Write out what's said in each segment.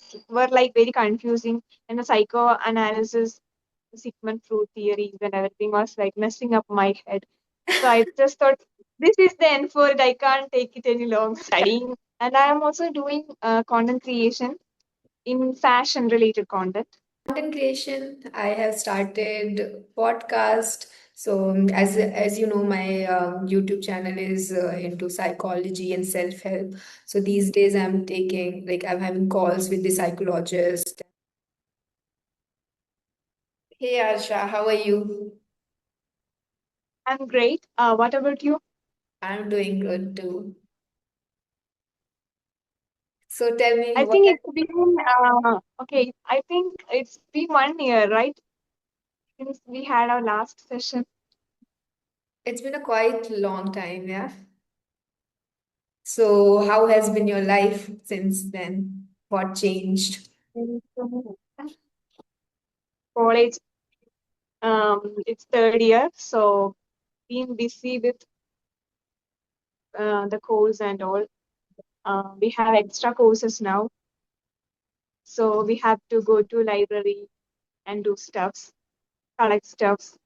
stuffs were like very confusing, and the psychoanalysis, Sigmund Freud theories, and everything was like messing up my head. So I just thought, this is the end for it. I can't take it any longer. Studying, and I am also doing content creation in fashion related content. Content creation. I have started podcast. So as you know, my YouTube channel is into psychology and self-help. So these days I'm having calls with the psychologist. Hey Arsha, how are you? I'm great. What about you? I'm doing good too. So tell me I what think it's been okay. I think it's been 1 year, right, since we had our last session. it's been a quite long time, yeah. So how has been your life since then? What changed? In college, it's third year, so been busy with the course and all. We have extra courses now, so we have to go to library and do stuffs, collect stuffs.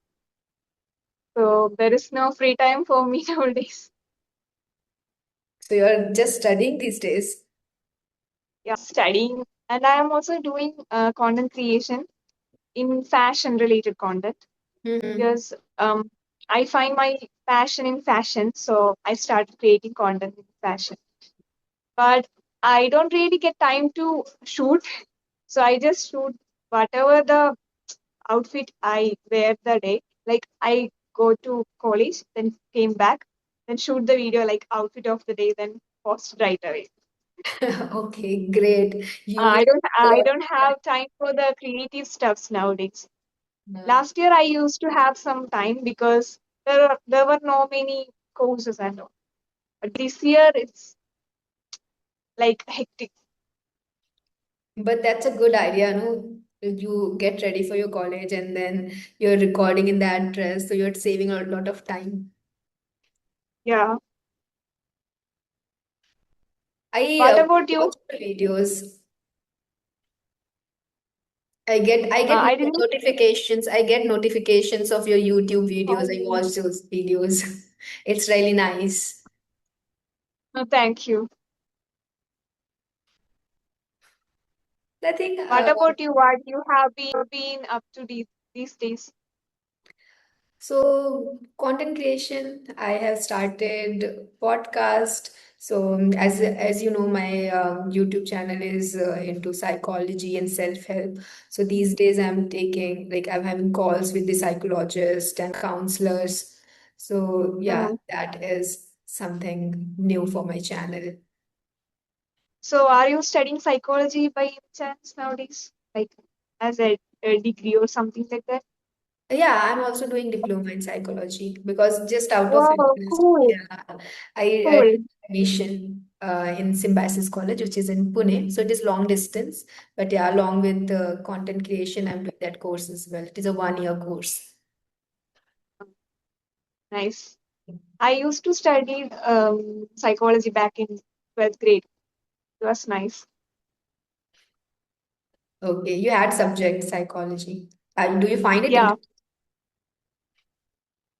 So there is no free time for me nowadays. So you're just studying these days? Yeah, studying, and I am also doing content creation in fashion related content Mm-hmm. because I find my passion in fashion, so I started creating content in fashion. But I don't really get time to shoot, so I just shoot whatever the outfit I wear the day. Like I go to college, then came back, then shoot the video like outfit of the day, then post right away. Okay, great. You I have a lot don't of have time for the creative stuffs nowadays. time. Last year I used to have some time because there were no many courses and all. But this year it's like hectic. But that's a good idea, no? You get ready for your college and then you're recording in that dress, so you're saving a lot of time. Yeah. I What about you? watch your videos. I get I didn't. notifications. I get notifications of your YouTube videos. I Oh, watch those videos. It's really nice. no, thank you. I think What about you? What you have been up to these days? so content creation, I have started podcast. So as you know, my YouTube channel is into psychology and self-help. So these days I'm having calls with the psychologist and counselors. So yeah, Mhm. that is something new for my channel. So, are you studying psychology by any chance nowadays? Like as a degree or something like that? Yeah, I'm also doing diploma in psychology because just out of Wow, interest, cool, yeah, I cool. took admission in Symbiosis College, which is in Pune. So it is long distance, but yeah, along with content creation, I'm doing that course as well. It is a 1 year course. Nice. I used to study psychology back in 12th grade. It was nice. Okay, you had subject psychology. Do you find it Yeah.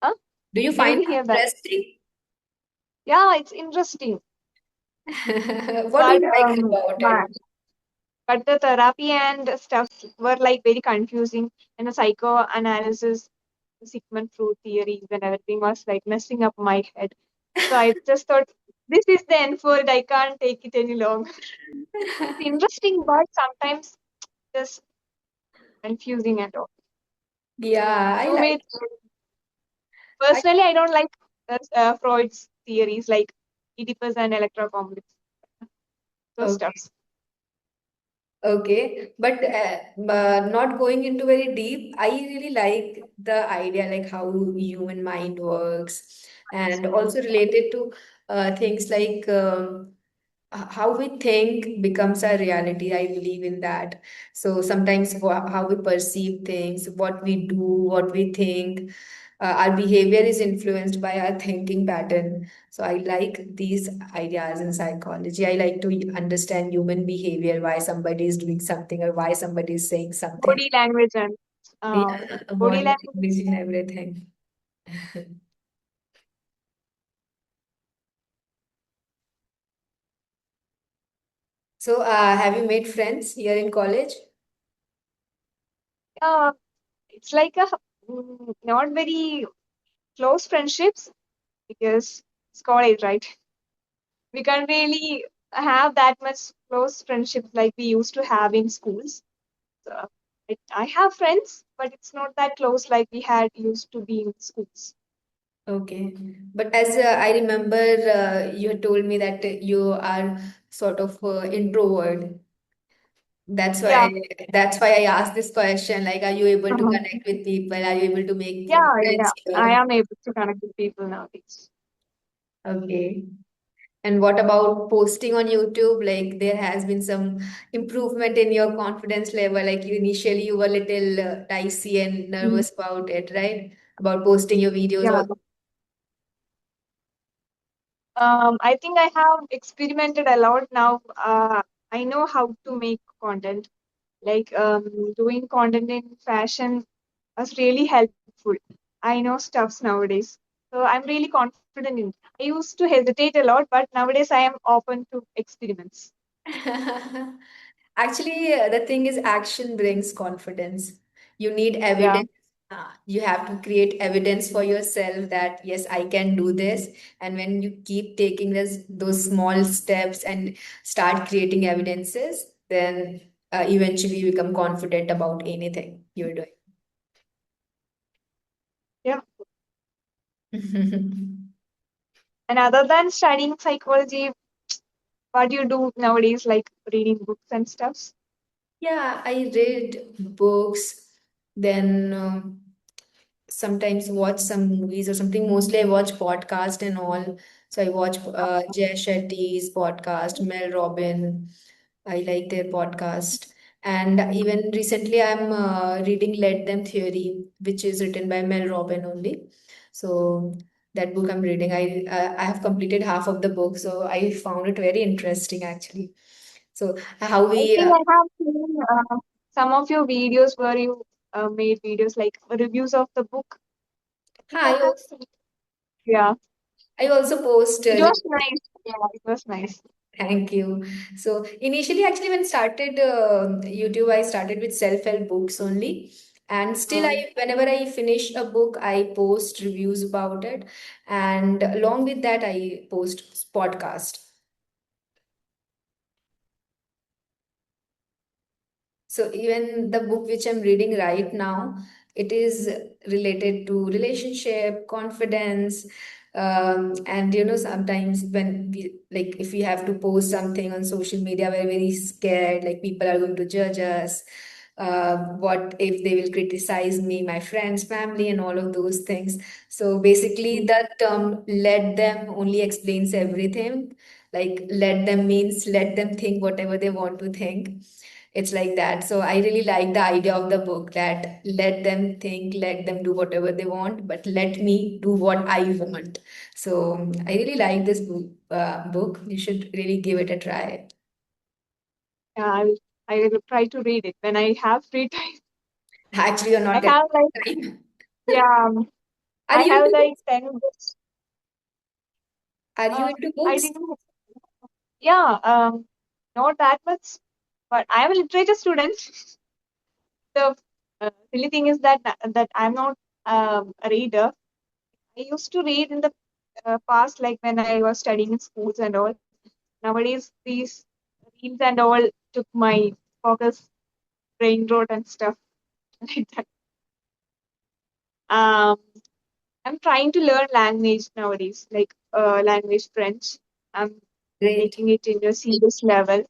Huh? do you I find didn't it hear that. interesting? Yeah, it's interesting. What do But you like about it? the therapy and stuff were like very confusing, and the psychoanalysis, Sigmund Freud theories, and everything was like messing up my head. So I just thought, this is the end for it. I can't take it any longer. It's interesting, but sometimes just confusing and all. Yeah, I Too like. many. Personally, I don't like Freud's theories like Oedipus and Electra complex. Those I, stuffs. Okay, but not going into very deep, I really like the idea like how human mind works and also related to things like how we think becomes our reality. I believe in that. So sometimes how we perceive things, what we do, what we think. our behavior is influenced by our thinking pattern. So I like these ideas in psychology. I like to understand human behavior, why somebody is doing something or why somebody is saying something. Body language and uh, Yeah, body body language. language and everything. So, have you made friends here in college? Uh, it's like a not very close friendships because it's college, right? We can't really have that much close friendships like we used to have in schools. So I have friends, but it's not that close like we had used to be in schools. Okay. But as I remember, you had told me that you are sort of introvert. That's Yeah, why that's why I asked this question. Like, are you able to uh-huh. connect with people? Are you able to make Yeah, yeah. friends I here? am able to connect with people nowadays. Okay. And what about posting on YouTube? Like, there has been some improvement in your confidence level. Like, initially you were a little dicey and Mm. nervous about it, right? About posting your videos. Yeah. I think I have experimented a lot now. I know how to make content. Like doing content in fashion was really helpful. I know stuffs nowadays. So I'm really confident in it. I used to hesitate a lot, but nowadays I am open to experiments. Actually, the thing is, action brings confidence. You need Yeah. evidence. You have to create evidence for yourself that yes, I can do this. And when you keep taking those small steps and start creating evidences, then eventually you become confident about anything you're Yeah. doing. And other than studying psychology, what do you do nowadays, like reading books and stuff? Yeah, I read books, then sometimes watch some movies or something. Mostly I watch podcast and all. So I watch Jay Shetty's podcast, Mel Robin. I like their podcast. And even recently I'm reading Let Them Theory, which is written by Mel Robin only. So that book I'm reading, I have completed half of the book, so I found it very interesting actually. So how I we think I have seen some of your videos where you made videos like reviews of the book. I think I I have also seen. Yeah, I also post it was nice. Yeah, it was nice. Thank you. So initially, actually, when started YouTube, I started with self-help books only. And still, Um, whenever I finish a book, I post reviews about it. And along with that, I post podcast. So even the book which I'm reading right now, it is related to relationship, confidence, and sometimes when we like if we have to post something on social media, we're very scared, like people are going to judge us. What if they will criticize me, my friends, family, and all of those things? So basically, that term "let them" only explains everything. Like let them means let them think whatever they want to think. It's like that. So I really like the idea of the book that let them think, let them do whatever they want, but let me do what I want. So I really like this book. You should really give it a try. yeah, I will try to read it when I have free time. Actually, you're I not getting have like time. yeah, Are I you have into like books? 10 books. Are you into I books? didn't. Yeah, not that much, but I am a literature student. The silly thing is that I'm not a reader. I used to read in the past, like when I was studying in schools and all. Nowadays, these reels and all took my focus, brain rot and stuff like that. Um, I'm trying to learn language nowadays, like language French. I'm Great. taking it in a serious level.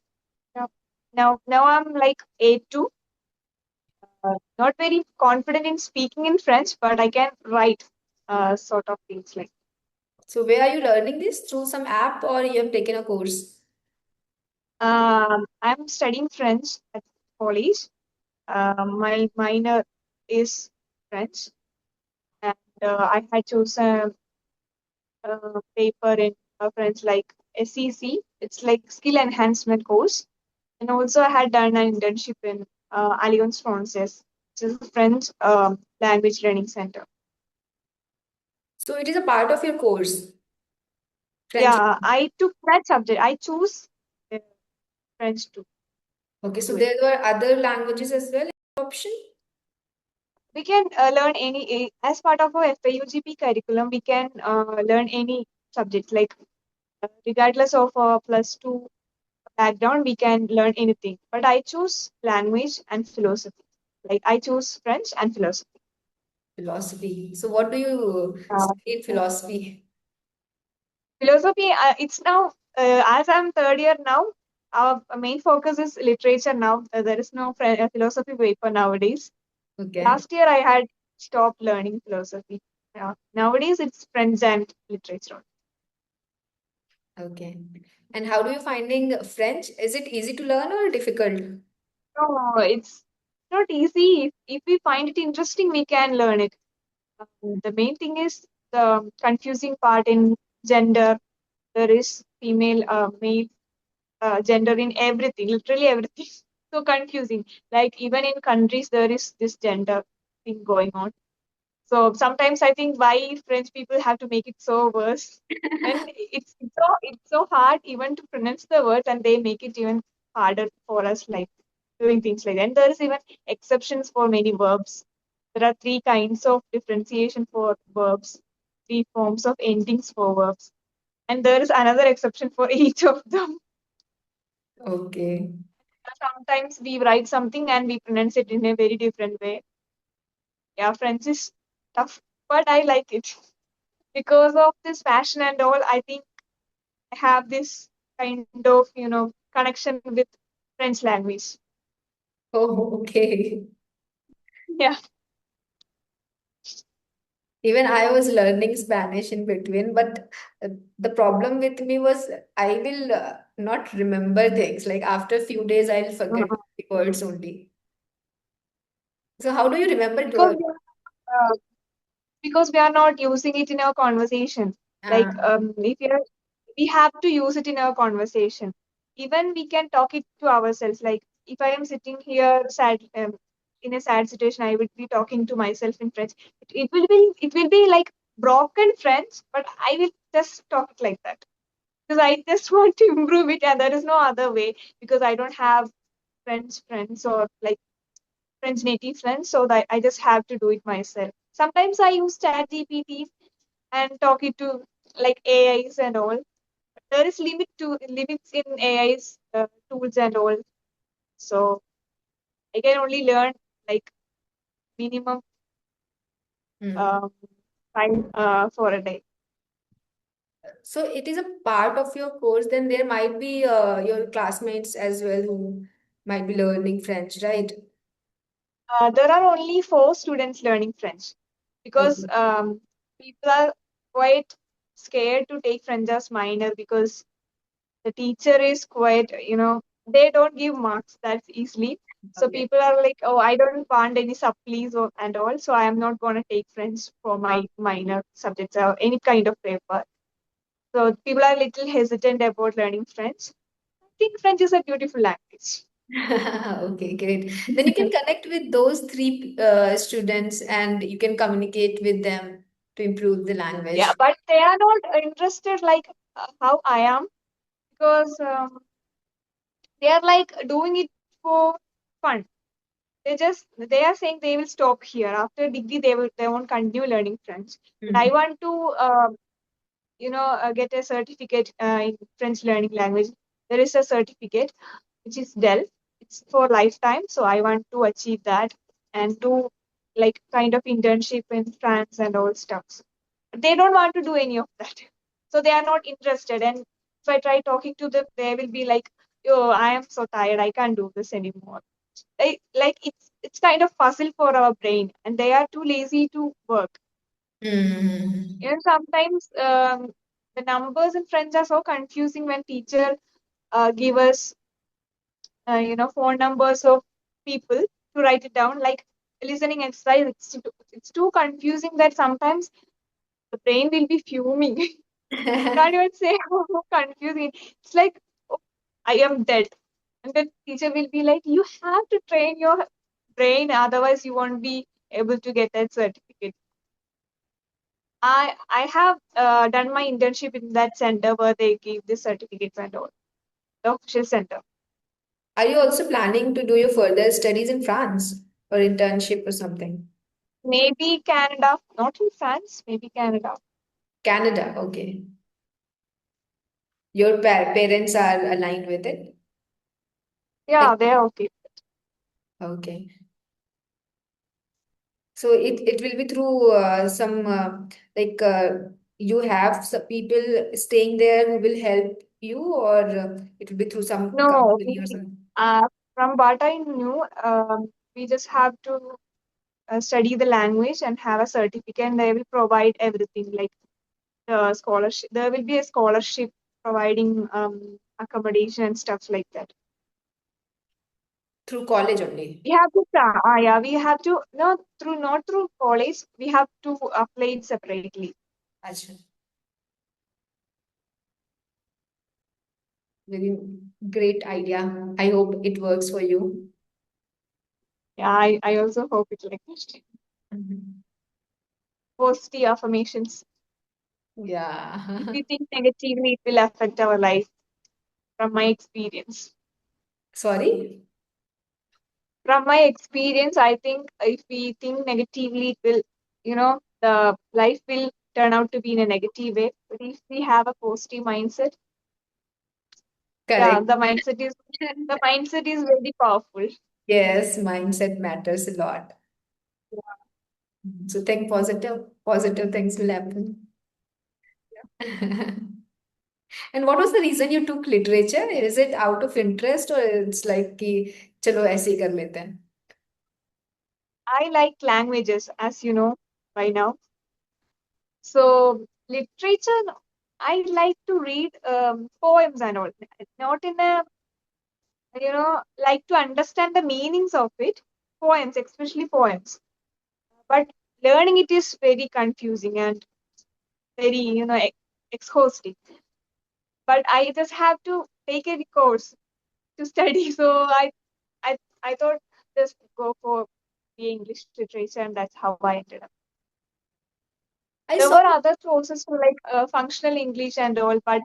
Now, now I'm like A2. Not very confident in speaking in French, but I can write sort of things like. So where are you learning this? Through some app or you have taken a course? I'm studying French at college. My minor is French, and I had chosen paper in French like SEC. It's like skill enhancement course. And also I had done an internship in Alliance Francaise, which is a French language learning center. So it is a part of your course, French. Yeah, I took that subject. I choose uh, French to Okay, so do it. there were other languages as well in the option? We can learn as part of our FAUGP curriculum, we can learn any subject, like regardless of plus two background, we can learn anything. But I choose language and philosophy. Like I choose French and philosophy. Philosophy. So what do you Uh, study in philosophy? Philosophy, it's now, as I'm third year now, our main focus is literature now. There is no philosophy paper nowadays. Okay. Last year, I had stopped learning philosophy. Nowadays, it's French and literature. Okay. And how do you finding French? Is it easy to learn or difficult? No, it's not easy. If we find it interesting, we can learn it. The main thing is the confusing part in gender. There is female, male, gender in everything, literally everything. So confusing. Like even in countries, there is this gender thing going on. So sometimes I think why French people have to make it so worse. And it's so hard even to pronounce the words, and they make it even harder for us, like doing things like that. And there is even exceptions for many verbs. There are three kinds of differentiation for verbs, three forms of endings for verbs. And there is another exception for each of them. Okay. Sometimes we write something and we pronounce it in a very different way. Yeah, French is tough, but I like it. Because of this passion and all, I think I have this kind of, connection with French language. Oh, okay. Yeah. Even I was learning Spanish in between, but the problem with me was I will not remember things. Like after a few days, I'll forget Mhm. the words only. So how do you remember Because the uh, because we are not using it in our conversation. Like uh, if we have to use it in our conversation. Even we can talk it to ourselves. Like if I am sitting here sad, in a sad situation, I would be talking to myself in French. It will be like broken French, but I will just talk it like that because I just want to improve it, and there is no other way because I don't have friends or like French native friends, so that I just have to do it myself. Sometimes I use ChatGPT and talk it to like AIs and all. There is limits in AI's tools and all. So I can only learn like minimum hmm. um, time for a day. So it is a part of your course, then there might be your classmates as well who might be learning French, right? There are only four students learning French because Okay. people are quite scared to take French as minor because the teacher is quite, they don't give marks that easily. So Okay. people are like, oh, I don't want any supplies and all, so I am not going to take French for my minor subjects or any kind of paper. So people are a little hesitant about learning French. I think French is a beautiful language. Okay, great. Then you can connect with those three students and you can communicate with them to improve the Yeah, language. but they are not interested like how I am because they are like doing it for fun. They are saying they will stop here after degree. They won't continue learning French. But I Mhm. want to get a certificate in French learning language. There is a certificate which is DEL. It's for lifetime. So I want to achieve that and do like kind of internship in France and all stuff. They don't want to do any of that. So they are not interested. And if I try talking to them, they will be like, "Oh, I am so tired. I can't do this anymore." Like it's kind of puzzle for our brain, and they are too lazy to work. Mm. Sometimes the numbers in French are so confusing when teacher give us phone numbers of people to write it down. Like listening exercise. It's too confusing that sometimes the brain will be fuming. Can't even say how confusing. It's like, oh, I am dead. And the teacher will be like, you have to train your brain, otherwise you won't be able to get that certificate. I have done my internship in that center where they give the certificates and all, the official center. Are you also planning to do your further studies in France or internship or something? Maybe Canada, not in France, maybe Canada. Canada, okay. Your parents are aligned with it? Like, Yeah, they're okay. okay. So it will be through some like you have some people staying there who will help you, or it will be through some No, company or something. from what I knew, we just have to study the language and have a certificate, and they will provide everything like the scholarship. There will be a scholarship providing accommodation and stuff like that. Through college only. We have to, yeah, we have to, no, not through college, we have to apply it separately. Acha. Very great idea. I hope it works for you. Yeah, I also hope it like that. Mhm. Positive affirmations. If Yeah. we think negatively, it will affect our life, from my experience. Sorry? From my experience, I think if we think negatively, it will, the life will turn out to be in a negative way. But if we have a positive mindset, yeah, Correct. the mindset is very powerful. Yes, mindset matters a lot. So think positive, positive things will happen. And what was the reason you took literature? Is it out of interest or it's like कि चलो ऐसे ही कर लेते हैं? I like languages, as you know by now. So literature, I like to read poems and all, not in a, like to understand the meanings of it. Poems, especially poems. But learning it is very confusing and very, exhausting. But I just have to take a course to study. So I, I thought just go for the English literature, and that's how I ended up. I There saw. were other courses for like functional English and all, but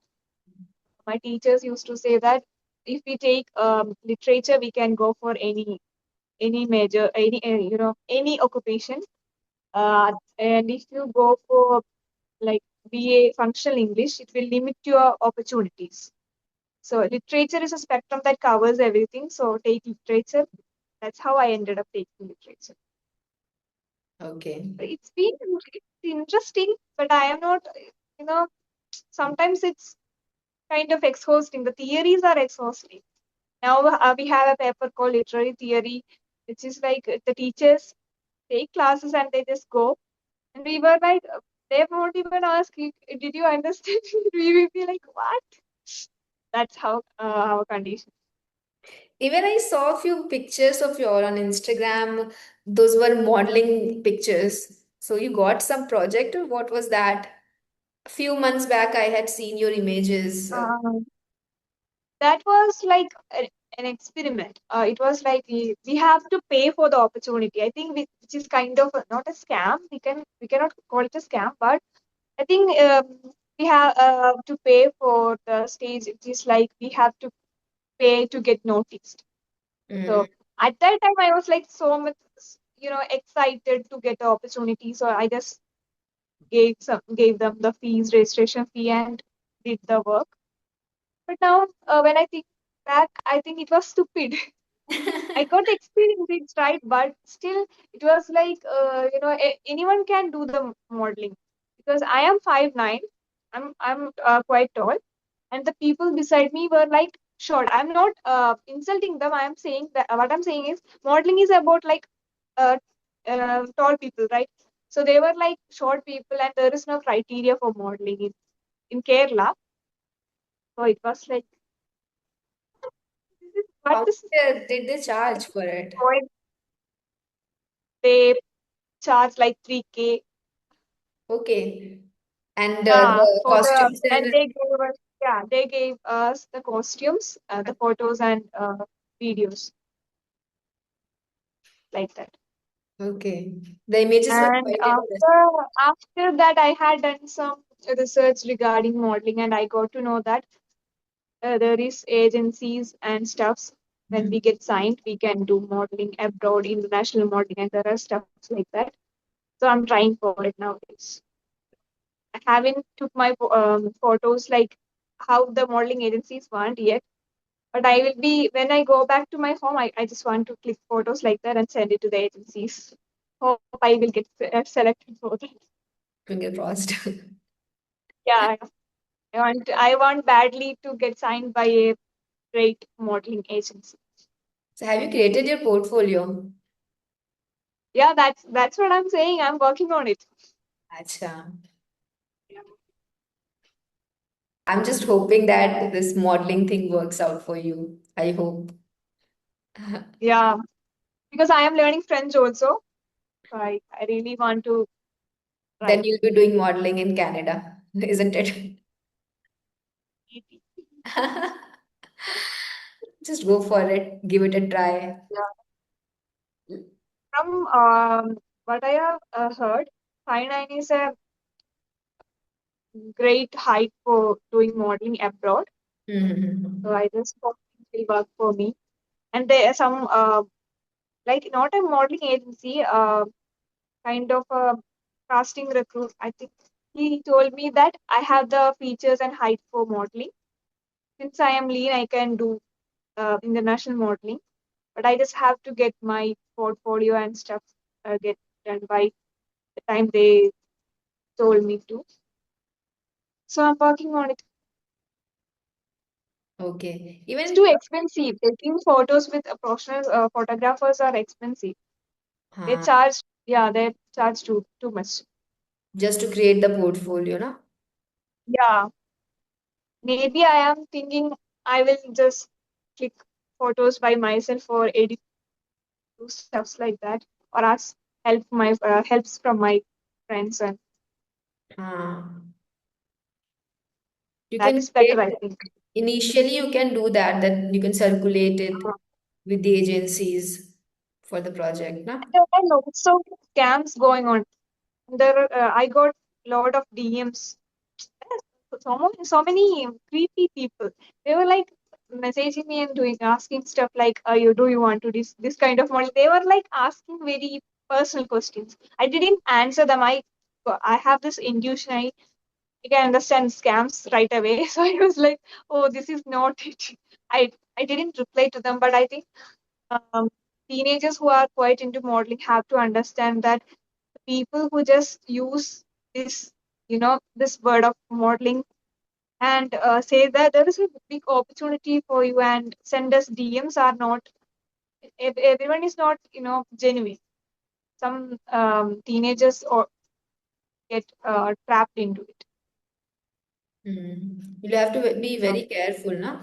my teachers used to say that if we take literature, we can go for any major, any occupation. And if you go for like BA functional English, it will limit your opportunities. So literature is a spectrum that covers everything. So take literature. That's how I ended up taking literature. Okay. It's interesting, but I am not, you know, sometimes it's kind of exhausting. The theories are exhausting. Now we have a paper called literary theory, which is like the teachers take classes and they just go. And we were like, they won't even ask, did you understand? We will be like, what? That's how our condition. Even I saw a few pictures of your on Instagram. Those were modeling pictures. So you got some project or what was that? A few months back, I had seen your images. That was like an experiment. It was like we have to pay for the opportunity. I think which is kind of not a scam. We cannot call it a scam, but I think we have to pay for the stage. It is like we have to pay to get noticed. Mm. So at that time, I was like so much, excited to get the opportunity. So I just gave them the fees, registration fee, and did the work. But now, when I think back, I think it was stupid. I got the experience, it's right, but still, it was like, anyone can do the modeling because I am 5'9". I'm quite tall, and the people beside me were like short. I'm not insulting them. I'm saying that what I'm saying is modeling is about like uh, tall people, right? So they were like short people, and there is no criteria for modeling in Kerala. So it was like, what How this did they charge for it? point? They charge like 3K. Okay. And Yeah, the for the costumes and and they gave us the costumes, the photos and videos like that. okay. The images were And quite interesting. after that, I had done some research regarding modeling, and I got to know that there is agencies and stuffs. When we get signed, we can do modeling abroad, international modeling, and there are stuffs like that. So I'm trying for it nowadays. I haven't took my photos like how the modeling agencies want yet, but I will be when I go back to my home. I just want to click photos like that and send it to the agencies. Hope I will get selected for that. Finger crossed. Yeah, I want badly to get signed by a great modeling agency. So have you created your portfolio? Yeah, that's what I'm saying. I'm working on it. Acha. I'm just hoping that this modeling thing works out for you. I hope. Yeah, because I am learning French also. So I really want to Then try. you'll be doing modeling in Canada, isn't it? Just go for it. Give it a try. Yeah. From what I have heard, 5'9" is a great height for doing modeling abroad. So Mhm. I just hope it will work for me. And there are some like not a modeling agency, kind of a casting recruit. I think he told me that I have the features and height for modeling. Since I am lean, I can do international modeling, but I just have to get my portfolio and stuff get done by the time they told me to. So I'm working on it. Okay. It's too Even expensive. Taking photos with professional photographers are expensive. They uh, charge, yeah, they charge too much. just to create the portfolio, no? Yeah, maybe I am thinking I will just click photos by myself or edit do stuffs like that, or ask helps from my friends, and Uh, you that can is better, create, I think. initially you can do that, then you can circulate it Uh, with the agencies for the project, no? there are lots of scams going on. I got lot of DMs. So many creepy people. They were like messaging me and doing asking stuff like, you want to this kind of model?" They were like asking very personal questions. I didn't answer them. I have this intuition. I can understand scams right away. So I was like, oh, this is not it. I didn't reply to them, but I think um, teenagers who are quite into modeling have to understand that people who just use this, this word of modeling and say that there is a big opportunity for you and send us DMs are not, everyone is not, genuine. Some teenagers or get trapped into it. You'll have to be So, very careful, no?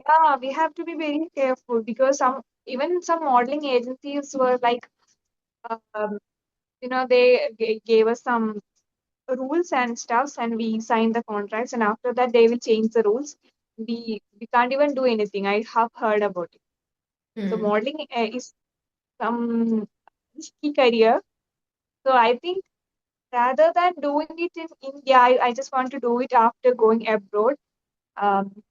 yeah, we have to be very careful because even some modeling agencies were like, um, they gave us some rules and stuffs, and we signed the contracts, and after that they will change the rules. We can't even do anything. I have heard about it. So Hmm. modeling is some risky career. So I think rather than doing it in India, I just want to do it after going abroad. Um,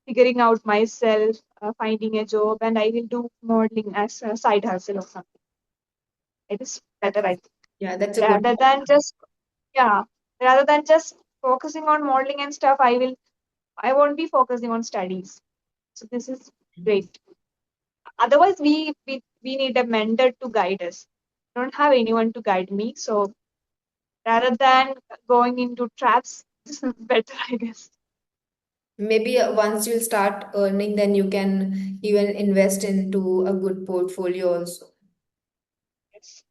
Figuring out myself, finding a job, and I will do modeling as a side hustle or something. It is better, I think, Yeah, that's a good rather than just yeah, rather than just focusing on modeling and stuff. I won't be focusing on studies. So this is point. great. Otherwise, we need a mentor to guide us. I don't have anyone to guide me, so rather than going into traps, this is better, I guess. Maybe once you start earning, then you can even invest into a good portfolio also. Yes.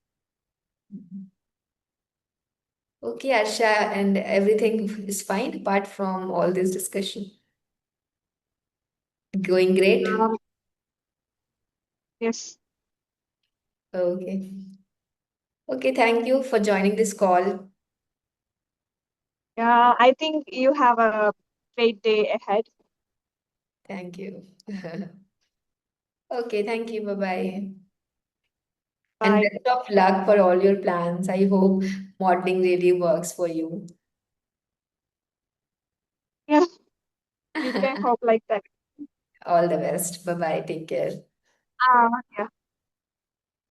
Okay, Arsha, and everything is fine apart from all this discussion. Going great? Yes. Okay. Okay, thank you for joining this call. Yeah, I think you have a great day ahead. Thank you. Okay, thank you. Bye bye. And Bye. best of luck for all your plans. I hope modeling really works for you. Yeah, you can hope like that. All the best. Bye bye. Take care. Ah, yeah.